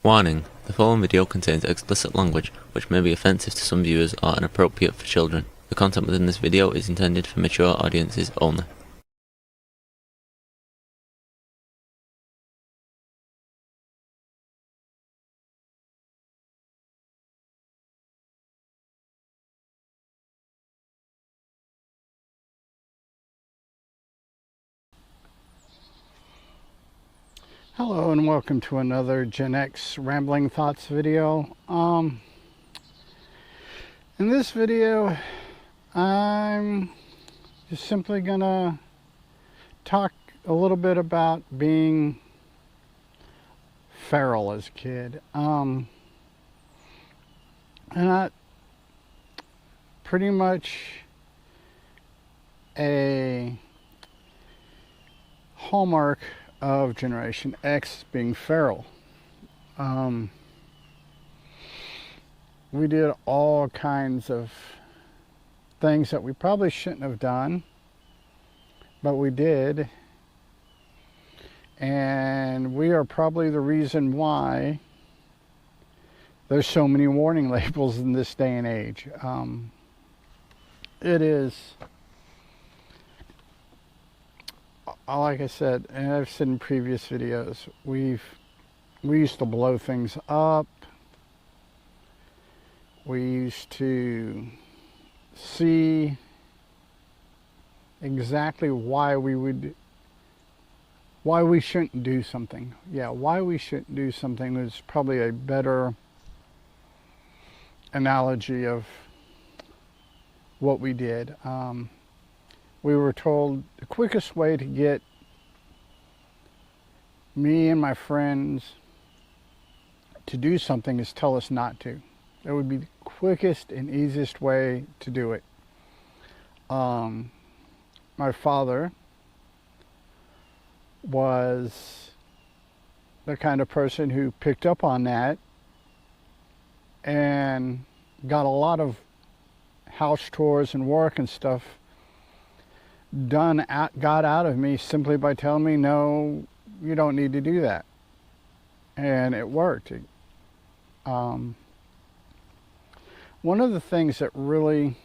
Warning: the following video contains explicit language which may be offensive to some viewers or inappropriate for children. The content within this video is intended for mature audiences only. Hello and welcome to another Genx Rambling Thoughts video. In this video, I'm just simply gonna talk a little bit about being feral as a kid. And that pretty much a hallmark of Generation X being feral. We did all kinds of things that we probably shouldn't have done, but we did. And we are probably the reason why there's so many warning labels in this day and age. It is, like I said, and I've said in previous videos, we used to blow things up. We used to see exactly why we shouldn't do something. Yeah, why we shouldn't do something is probably a better analogy of what we did. We were told the quickest way to get me and my friends to do something is tell us not to. That would be the quickest and easiest way to do it. My father was the kind of person who picked up on that and got a lot of house chores and work and stuff got out of me simply by telling me, no, you don't need to do that. And it worked. One of the things that really,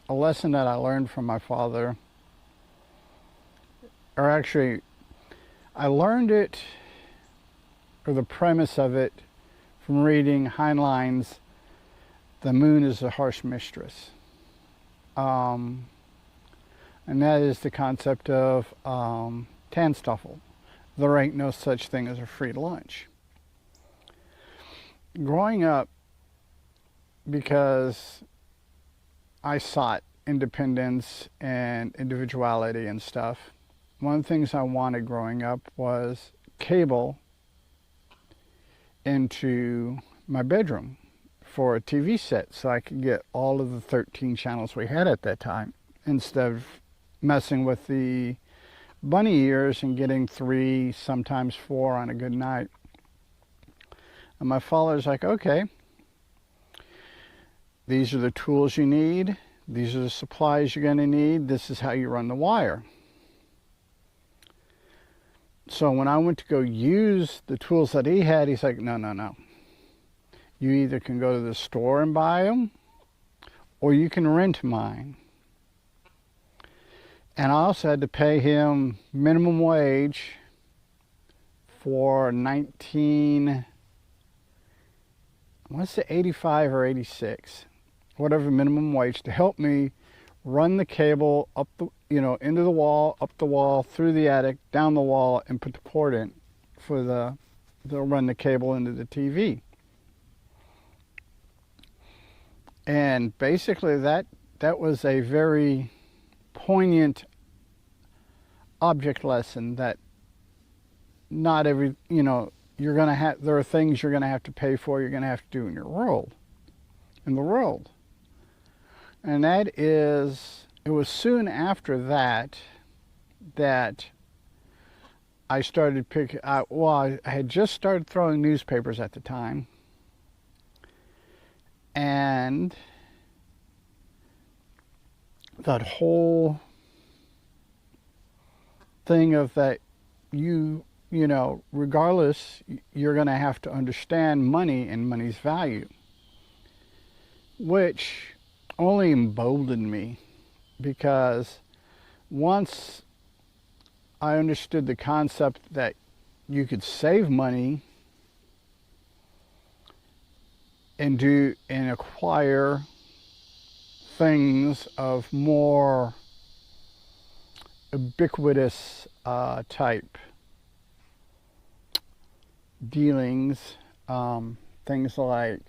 a lesson that I learned from my father, or actually I learned it, or the premise of it, from reading Heinlein's The Moon is a Harsh Mistress. And that is the concept of Tannstoffel. There ain't no such thing as a free lunch. Growing up, because I sought independence and individuality and stuff, one of the things I wanted growing up was cable into my bedroom for a TV set so I could get all of the 13 channels we had at that time, instead of messing with the bunny ears and getting 3, sometimes 4 on a good night. And my father's like, okay, these are the tools you need. These are the supplies you're going to need. This is how you run the wire. So when I went to go use the tools that he had, he's like, no, no, no. You either can go to the store and buy them, or you can rent mine. And I also had to pay him minimum wage for 85 or 86, whatever minimum wage, to help me run the cable up the, into the wall, up the wall, through the attic, down the wall, and put the port in for they'll run the cable into the TV. And basically that was a very poignant object lesson that not every, you're going to have, there are things you're going to have to pay for, you're going to have to do in the world. And that is, it was soon after that I started picking, I had just started throwing newspapers at the time. And that whole thing of that you you know, regardless, you're going to have to understand money and money's value, which only emboldened me, because once I understood the concept that you could save money and acquire things of more ubiquitous type dealings, things like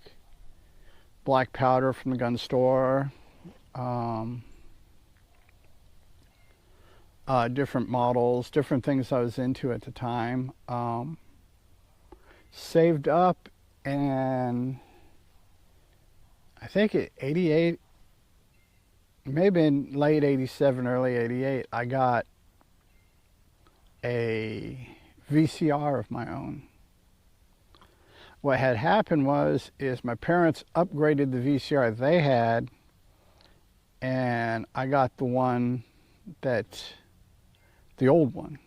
black powder from the gun store, different models, different things I was into at the time, saved up, and I think at 88, maybe in late 87, early 88, I got a VCR of my own. What had happened is my parents upgraded the VCR they had, and I got the one the old one,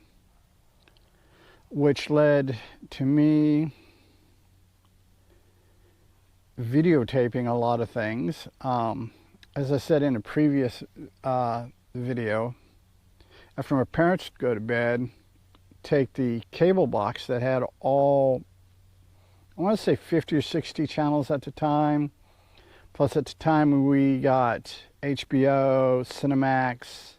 which led to me videotaping a lot of things. As I said in a previous video, after my parents would go to bed, take the cable box that had all, I want to say 50 or 60 channels at the time, plus at the time we got HBO, Cinemax,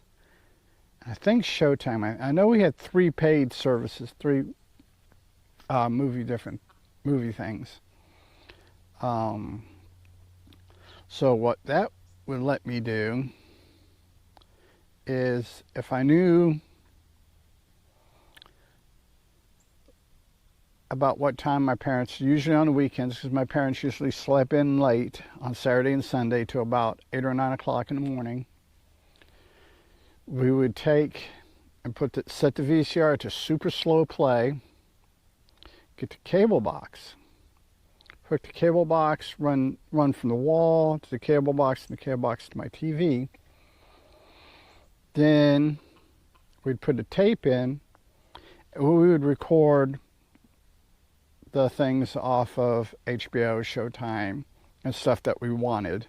I think Showtime. I know we had 3 paid services, 3 different movie things. So what that would let me do is, if I knew about what time my parents, usually on the weekends, because my parents usually slept in late on Saturday and Sunday to about 8 or 9 o'clock in the morning, we would take and set the VCR to super slow play, get the cable box, hook the cable box, run from the wall to the cable box, and the cable box to my TV. Then we'd put a tape in, and we would record the things off of HBO, Showtime, and stuff that we wanted.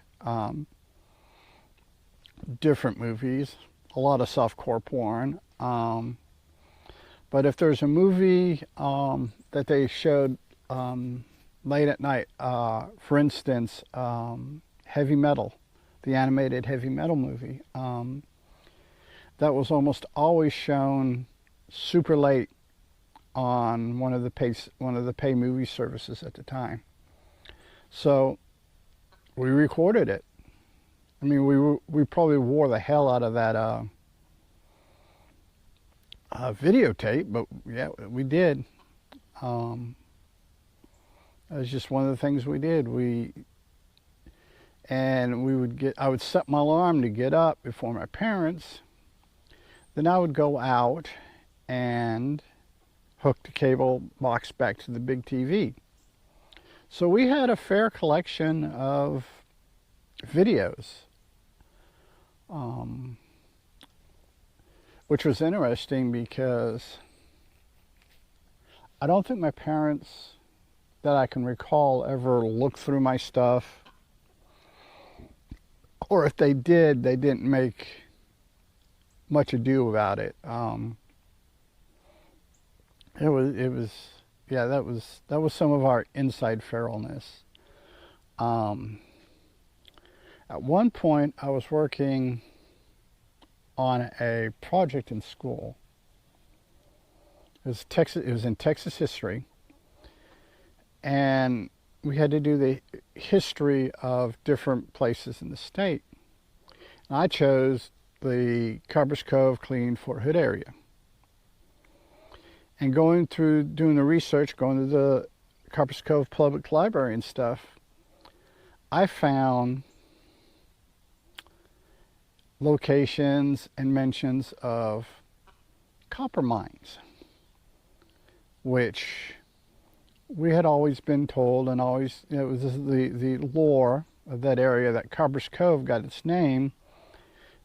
Different movies, a lot of softcore porn. But if there's a movie that they showed late at night, for instance, Heavy Metal, the animated Heavy Metal movie, that was almost always shown super late on one of the pay movie services at the time. So we recorded it. I mean, we probably wore the hell out of that videotape, but yeah, we did. It was just one of the things we did. I would set my alarm to get up before my parents. Then I would go out and hook the cable box back to the big TV. So we had a fair collection of videos, which was interesting because I don't think my parents, that I can recall, ever looked through my stuff, or if they did, they didn't make much ado about it. That was some of our inside feralness. At one point, I was working on a project in school. It was in Texas history, and we had to do the history of different places in the state. And I chose the Carpers Cove, Clean, Fort Hood area. And going through doing the research, going to the Carpers Cove Public Library and stuff, I found locations and mentions of copper mines, which we had always been told, and always, it was the lore of that area, that Carpers Cove got its name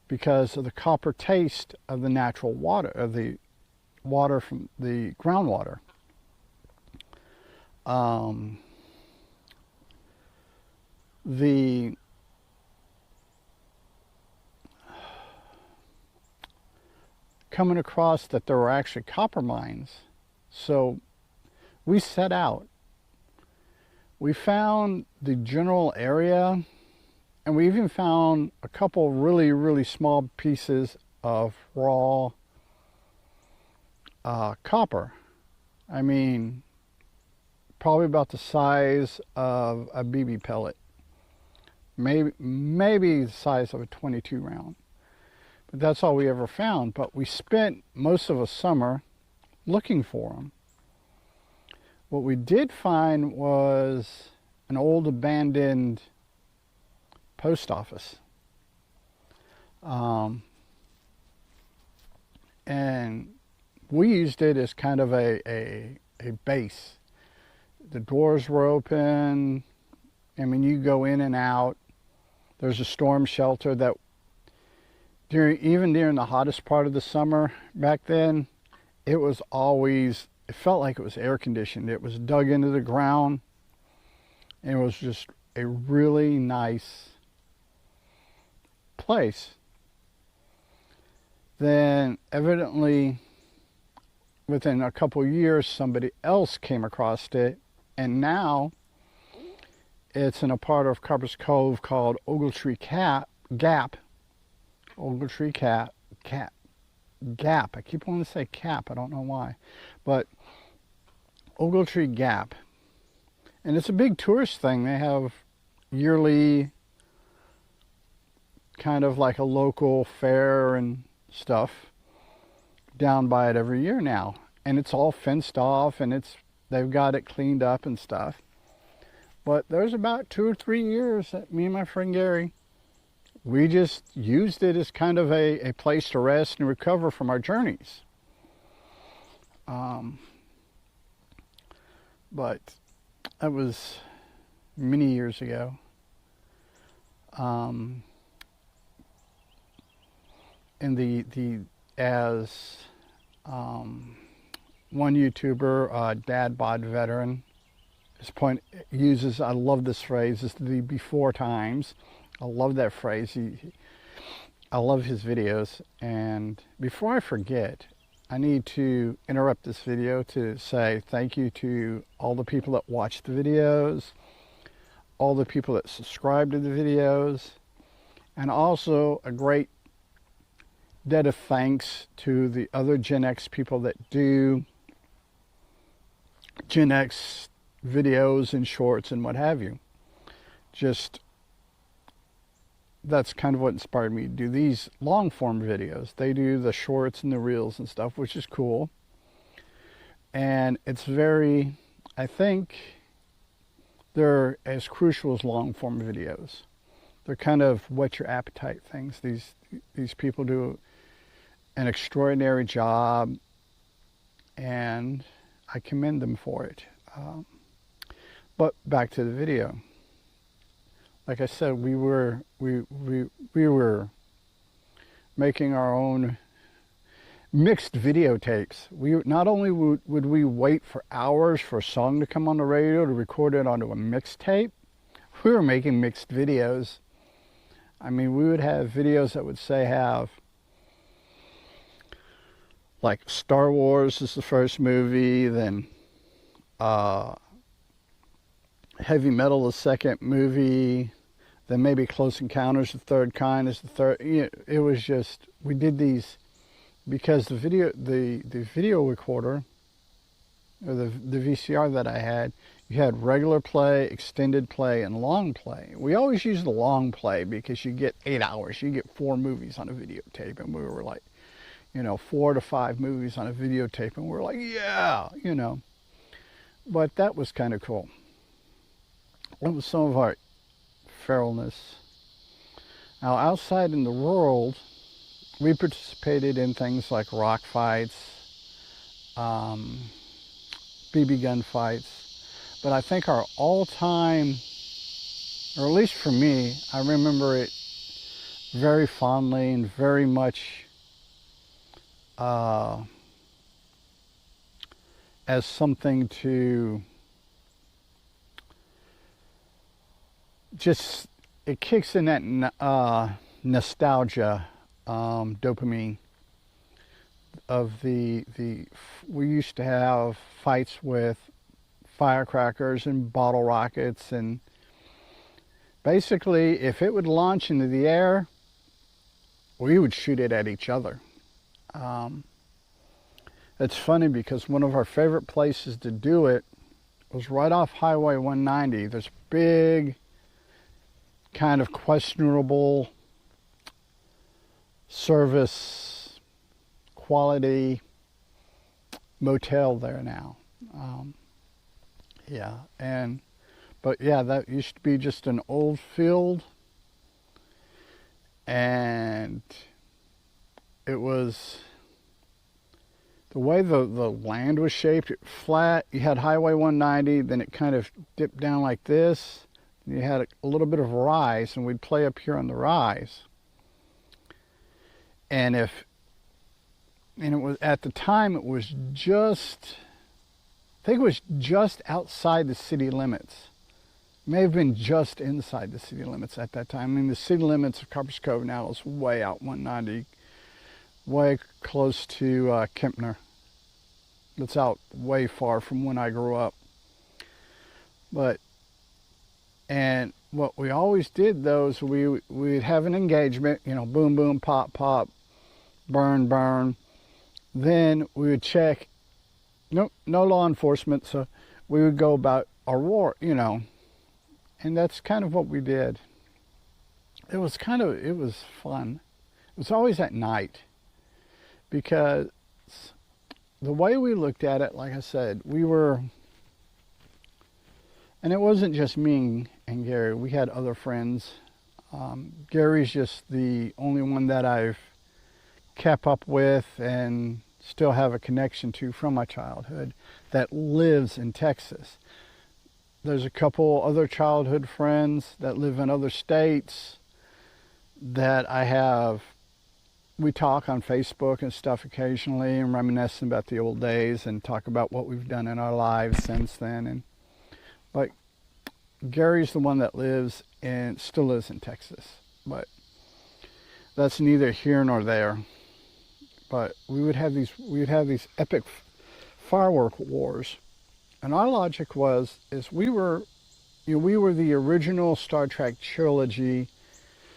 because of the copper taste of the natural water, of the water from the groundwater. The coming across that there were actually copper mines. So we set out. We found the general area, and we even found a couple really, really small pieces of raw copper. I mean, probably about the size of a BB pellet. Maybe the size of a 22 round. But that's all we ever found. But we spent most of a summer looking for them. What we did find was an old abandoned post office. And we used it as kind of a base. The doors were open. I mean, you go in and out. There's a storm shelter that even during the hottest part of the summer back then, it was always, it felt like it was air conditioned. It was dug into the ground, and it was just a really nice place. Then evidently within a couple of years, somebody else came across it, and now it's in a part of Carpenter's Cove called Ogletree Gap. Ogletree Gap. I keep wanting to say cap. I don't know why. But Ogletree Gap. And it's a big tourist thing. They have yearly kind of like a local fair and stuff down by it every year now. And it's all fenced off, and they've got it cleaned up and stuff. But there's about 2 or 3 years that me and my friend Gary, we just used it as kind of a place to rest and recover from our journeys. But that was many years ago. And one YouTuber, Dadbod Veteran, uses, I love this phrase, is the before times. I love that phrase. I love his videos. And before I forget, I need to interrupt this video to say thank you to all the people that watch the videos, all the people that subscribe to the videos, and also a great debt of thanks to the other Gen X people that do Gen X videos and shorts and what have you. Just, that's kind of what inspired me to do these long form videos. They do the shorts and the reels and stuff, which is cool. And it's very, I think they're as crucial as long form videos. They're kind of whet your appetite things. These people do an extraordinary job, and I commend them for it. But back to the video. Like I said, we were making our own mixed videotapes. We not only would we wait for hours for a song to come on the radio to record it onto a mixtape, we were making mixed videos. I mean, we would have videos that would say have like Star Wars is the first movie, then Heavy Metal the second movie, then maybe Close Encounters the third kind is the third. You know, it was just, we did these because the video recorder, or the VCR that I had, you had regular play, extended play, and long play. We always used the long play because you get 8 hours. You get 4 movies on a videotape, and we were like, 4 to 5 movies on a videotape, and we're like, yeah, But that was kind of cool. That was some of our feralness. Now, outside in the world, we participated in things like rock fights, BB gun fights, but I think our all-time, or at least for me, I remember it very fondly and very much as something to just, it kicks in that nostalgia, dopamine of the we used to have fights with firecrackers and bottle rockets, and basically if it would launch into the air, we would shoot it at each other. It's funny because one of our favorite places to do it was right off Highway 190. There's big, kind of questionable service quality motel there now. Yeah, but yeah, that used to be just an old field, and it was the way the land was shaped, flat. You had Highway 190, then it kind of dipped down like this. You had a little bit of rise, and we'd play up here on the rise. And it was, at the time, it was just, I think it was just outside the city limits. It may have been just inside the city limits at that time. I mean, the city limits of Copper's Cove now is way out 190, way close to Kempner. It's out way far from when I grew up. And what we always did though is we'd have an engagement, you know, boom, boom, pop, pop, burn, burn. Then we would check, no law enforcement, so we would go about our war, you know, and that's kind of what we did. It was fun. It was always at night, because the way we looked at it, like I said, and it wasn't just me and Gary, we had other friends. Gary's just the only one that I've kept up with and still have a connection to from my childhood that lives in Texas. There's a couple other childhood friends that live in other states that I have. We talk on Facebook and stuff occasionally and reminisce about the old days and talk about what we've done in our lives since then. But Gary's the one that lives and still lives in Texas. But that's neither here nor there. But we would have these epic firework wars, and our logic we were the original Star Trek trilogy.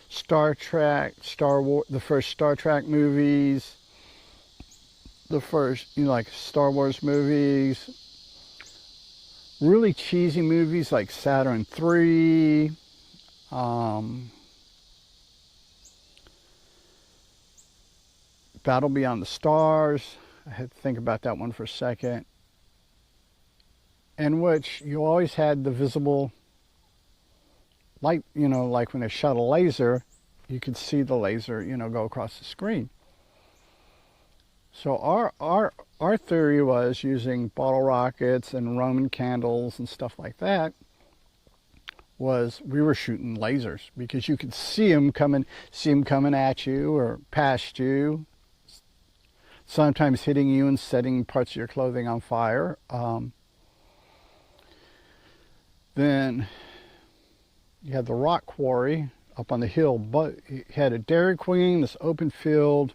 Star Trek, Star Wars, the first Star Trek movies, the first, like Star Wars movies, really cheesy movies like Saturn III, Battle Beyond the Stars. I had to think about that one for a second. In which you always had the visible light, like when they shot a laser, you could see the laser, go across the screen. So our theory was using bottle rockets and Roman candles and stuff like that, was we were shooting lasers because you could see them coming at you or past you, sometimes hitting you and setting parts of your clothing on fire. Then you had the rock quarry up on the hill, but you had a Dairy Queen, this open field,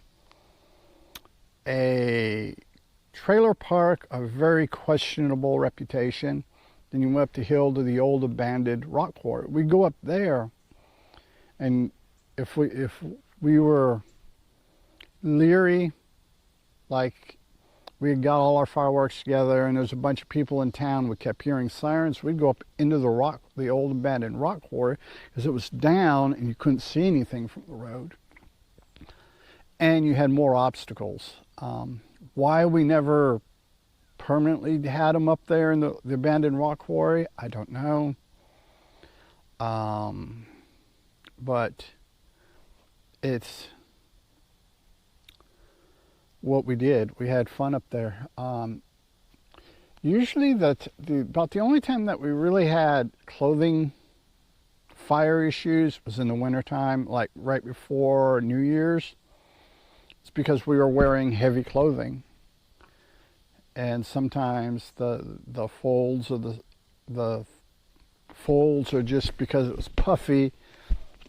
a trailer park of very questionable reputation. Then you went up the hill to the old abandoned rock quarry. We'd go up there, and if we were leery, like we had got all our fireworks together and there's a bunch of people in town, we kept hearing sirens, we'd go up into the old abandoned rock quarry, because it was down and you couldn't see anything from the road. And you had more obstacles. Why we never permanently had them up there in the abandoned rock quarry, I don't know. But it's what we did. We had fun up there. Usually about the only time that we really had clothing fire issues was in the wintertime, like right before New Year's. It's because we were wearing heavy clothing. and sometimes the folds of the folds are just because it was puffy,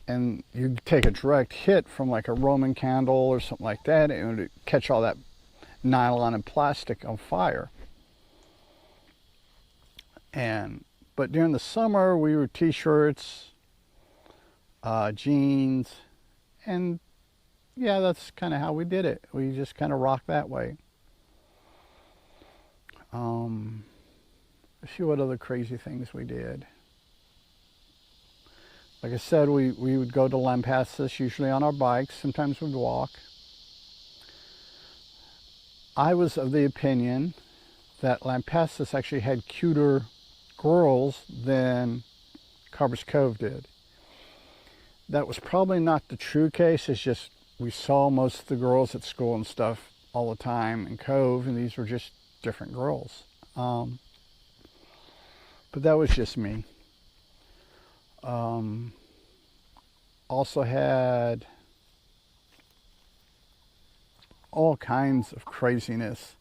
and you take a direct hit from like a Roman candle or something like that, and it would catch all that nylon and plastic on fire. But during the summer, we were t-shirts, jeans, and yeah, that's kind of how we did it. We just kind of rocked that way. Let's see what other crazy things we did. Like I said, we would go to Lampasas, usually on our bikes. Sometimes we'd walk. I was of the opinion that Lampasas actually had cuter girls than Carver's Cove did. That was probably not the true case. It's just we saw most of the girls at school and stuff all the time in Cove, and these were just different girls. But that was just me. Also had all kinds of craziness.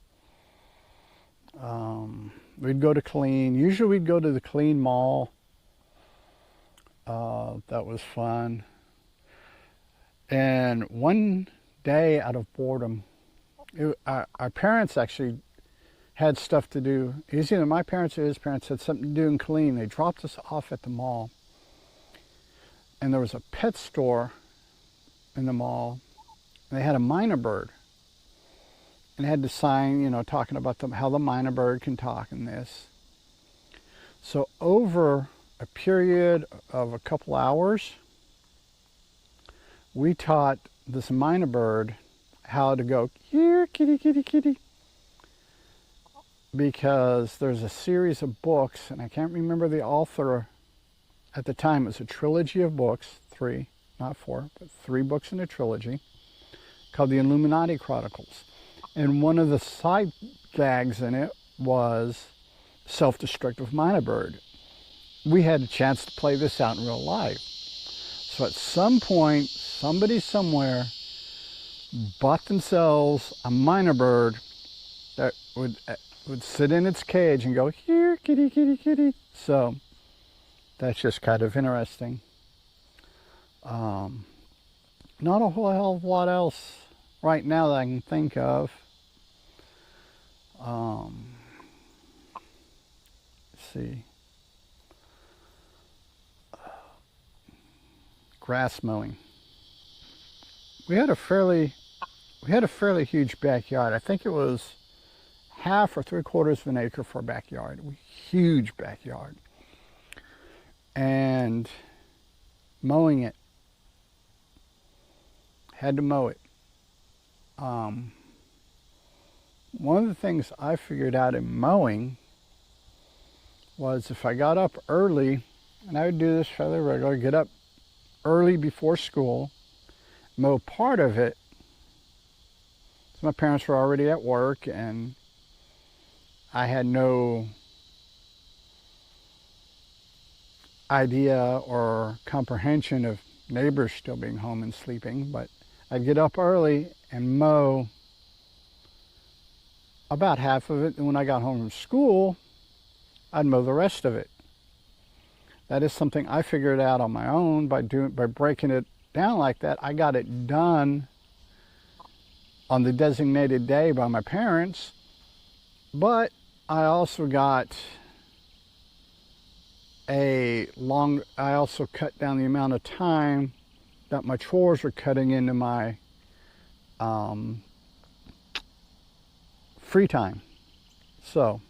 We'd go to Clean. Usually we'd go to the Clean Mall. That was fun. And one day, out of boredom, our parents actually had stuff to do. It was either my parents or his parents had something to do in Clean. They dropped us off at the mall. And there was a pet store in the mall. And they had a minor bird. And it had the sign, you know, talking about how the minor bird can talk and this. So over a period of a couple hours, we taught this minor bird how to go, here, kitty, kitty, kitty. Because there's a series of books, and I can't remember the author at the time. It was a trilogy of books, 3, not 4, but 3 books in a trilogy, called the Illuminati Chronicles. And one of the side gags in it was self-destructive minor bird. We had a chance to play this out in real life. So at some point, somebody somewhere bought themselves a minor bird that would sit in its cage and go, here, kitty, kitty, kitty. So that's just kind of interesting. Not a whole hell of a lot else right now that I can think of. Let's see. Grass mowing. We had a fairly huge backyard. I think it was half or 3/4 of an acre for a backyard. Huge backyard. And mowing it. Had to mow it. One of the things I figured out in mowing was if I got up early, and I would do this fairly regularly, get up early before school, mow part of it. So my parents were already at work, and I had no idea or comprehension of neighbors still being home and sleeping, but I'd get up early and mow about half of it, and when I got home from school, I'd mow the rest of it. That is something I figured out on my own by breaking it down like that. I got it done on the designated day by my parents, but I also got I also cut down the amount of time that my chores were cutting into my free time. So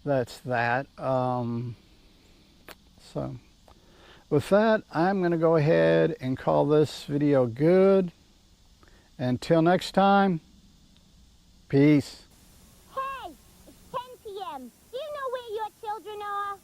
that's that. So with that, I'm going to go ahead and call this video good. Until next time, peace. Hey, it's 10 p.m. Do you know where your children are?